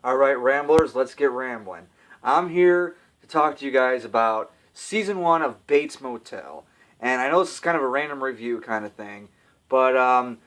All right, Ramblers, let's get rambling. I'm here to talk to you guys about season one of Bates Motel. And I know this is kind of a random review kind of thing, but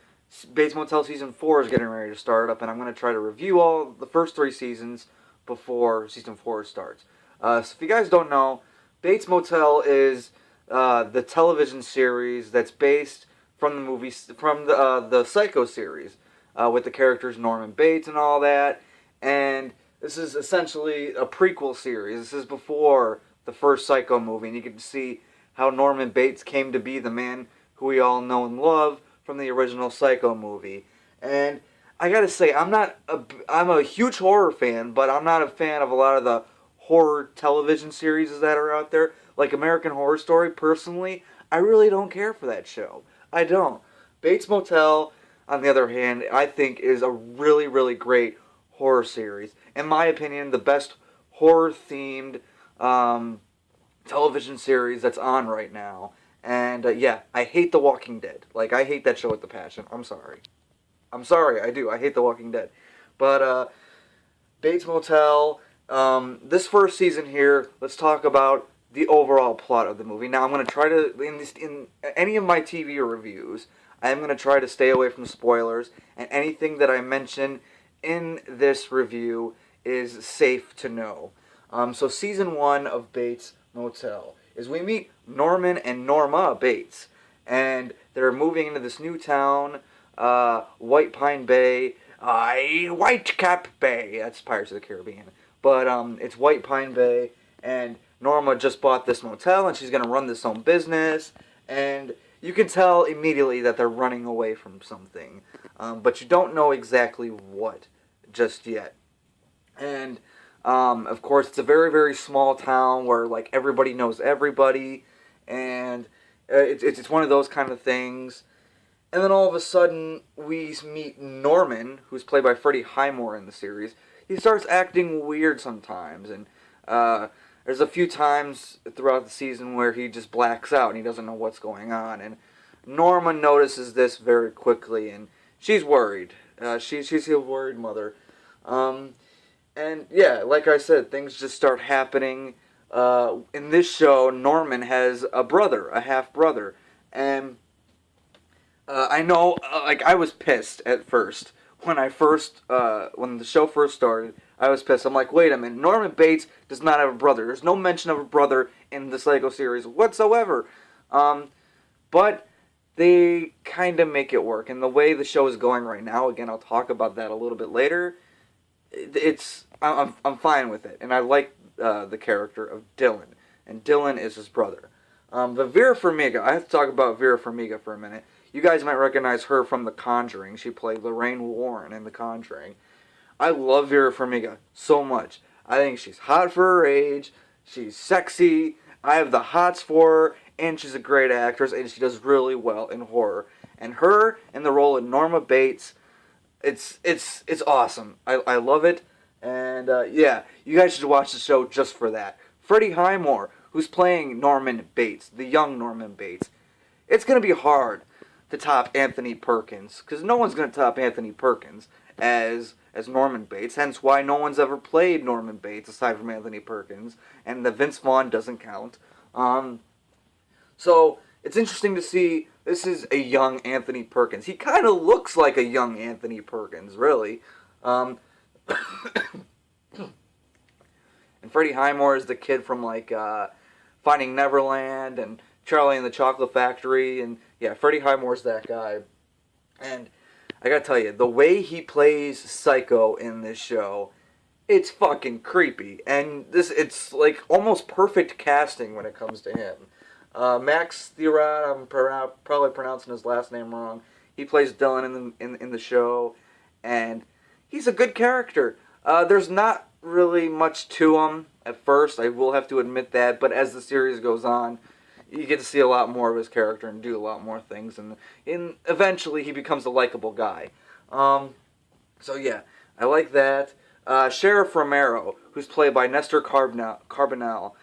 Bates Motel season four is getting ready to start up, and I'm going to try to review all the first three seasons before season four starts. So if you guys don't know, Bates Motel is the television series that's based from the movies from the Psycho series with the characters Norman Bates and all that. And this is essentially a prequel series. This is before the first Psycho movie, and you get to see how Norman Bates came to be the man who we all know and love from the original Psycho movie. And I gotta say, I'm a huge horror fan, but I'm not a fan of a lot of the horror television series that are out there. Like American Horror Story, personally, I really don't care for that show. I don't. Bates Motel, on the other hand, I think is a really, really great horror series. In my opinion, the best horror themed television series that's on right now. And yeah, I hate The Walking Dead. Like, I hate that show with the passion. I'm sorry. I'm sorry, I do. I hate The Walking Dead. But Bates Motel, this first season here, let's talk about the overall plot of the movie. Now, I'm going to try to, in any of my TV reviews, I'm going to try to stay away from spoilers, and anything that I mention in this review is safe to know. So season one of Bates Motel is we meet Norman and Norma Bates, and they're moving into this new town, White Pine Bay, Whitecap Bay. That's Pirates of the Caribbean, but it's White Pine Bay, and Norma just bought this motel, and she's gonna run this own business, and you can tell immediately that they're running away from something, but you don't know exactly what just yet. And of course, it's a very, very small town where like everybody knows everybody, and it's one of those kind of things. And then all of a sudden, we meet Norman, who's played by Freddie Highmore in the series. He starts acting weird sometimes, and there's a few times throughout the season where he just blacks out and he doesn't know what's going on. And Norma notices this very quickly, and she's worried. She's a worried mother. And yeah, like I said, things just start happening. In this show, Norman has a brother, a half brother, and I know, like I was pissed at first when when the show first started. I was pissed. I'm like, wait a minute, Norman Bates does not have a brother. There's no mention of a brother in the Psycho series whatsoever. But they kind of make it work, and the way the show is going right now, again, I'll talk about that a little bit later. I'm fine with it, and I like the character of Dylan, and Dylan is his brother. But Vera Farmiga, I have to talk about Vera Farmiga for a minute. You guys might recognize her from The Conjuring. She played Lorraine Warren in The Conjuring. I love Vera Farmiga so much. I think she's hot for her age. She's sexy. I have the hots for her, and she's a great actress, and she does really well in horror. And her in the role of Norma Bates, it's awesome. I love it, and yeah, you guys should watch the show just for that. Freddie Highmore, who's playing Norman Bates, the young Norman Bates. It's gonna be hard to top Anthony Perkins, because no one's gonna top Anthony Perkins as Norman Bates. Hence why no one's ever played Norman Bates aside from Anthony Perkins, and the Vince Vaughn doesn't count. So it's interesting to see. This is a young Anthony Perkins. He kind of looks like a young Anthony Perkins, really. And Freddie Highmore is the kid from like Finding Neverland and Charlie and the Chocolate Factory, and yeah, Freddie Highmore's that guy. And I gotta tell you, the way he plays Psycho in this show, it's fucking creepy. And it's like almost perfect casting when it comes to him. Max Theorat, I'm probably pronouncing his last name wrong. He plays Dylan in the show, and he's a good character. There's not really much to him at first, I will have to admit that, but as the series goes on, you get to see a lot more of his character and do a lot more things, and eventually he becomes a likable guy. So yeah, I like that. Sheriff Romero, who's played by Nestor Carbonell.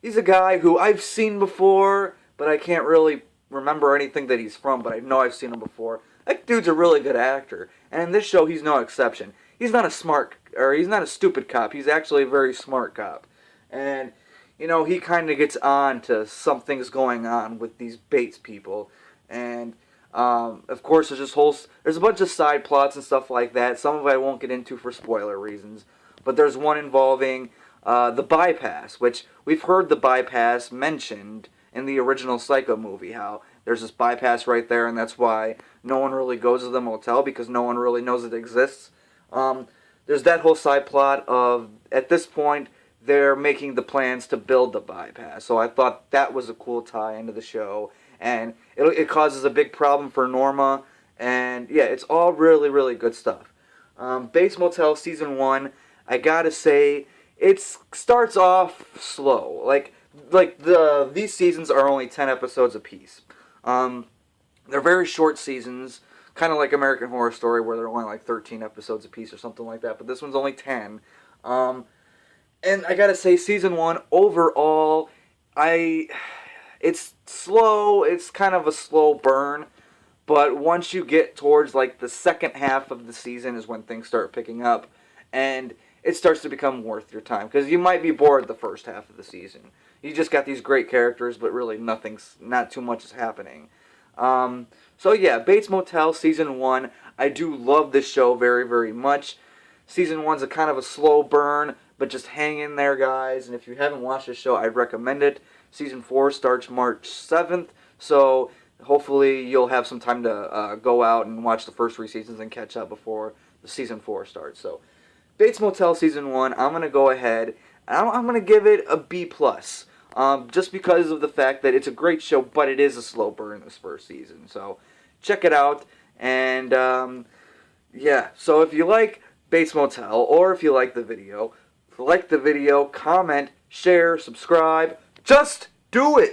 He's a guy who I've seen before, but I can't really remember anything that he's from, but I know I've seen him before. That dude's a really good actor, and in this show he's no exception. He's not a smart or he's not a stupid cop. He's actually a very smart cop, and he kind of gets on to something's going on with these Bates people, and of course there's a bunch of side plots and stuff like that. Some of it I won't get into for spoiler reasons, but there's one involving the bypass, which we've heard the bypass mentioned in the original Psycho movie, how there's this bypass right there, and that's why no one really goes to the motel, because no one really knows it exists. There's that whole side plot of, at this point, they're making the plans to build the bypass. So I thought that was a cool tie into the show, and it causes a big problem for Norma, and yeah, it's all really, really good stuff. Bates Motel Season 1, I gotta say, it starts off slow. These seasons are only 10 episodes apiece. They're very short seasons, kind of like American Horror Story, where they're only like 13 episodes apiece or something like that, but this one's only 10. And I gotta say, Season 1, overall, it's slow, it's kind of a slow burn, but once you get towards like the second half of the season is when things start picking up, and it starts to become worth your time, because you might be bored the first half of the season. You just got these great characters, but really not too much is happening. So yeah, Bates Motel Season 1, I do love this show very, very much. Season 1's a kind of a slow burn, but just hang in there, guys, and if you haven't watched this show, I'd recommend it. Season 4 starts March 7th, so hopefully you'll have some time to go out and watch the first 3 seasons and catch up before the Season 4 starts. So Bates Motel Season 1, I'm going to go ahead, and I'm going to give it a B+. Just because of the fact that it's a great show, but it is a slow burn this first season. So check it out, and yeah, so if you like Bates Motel, or if you like the video, comment, share, subscribe, just do it!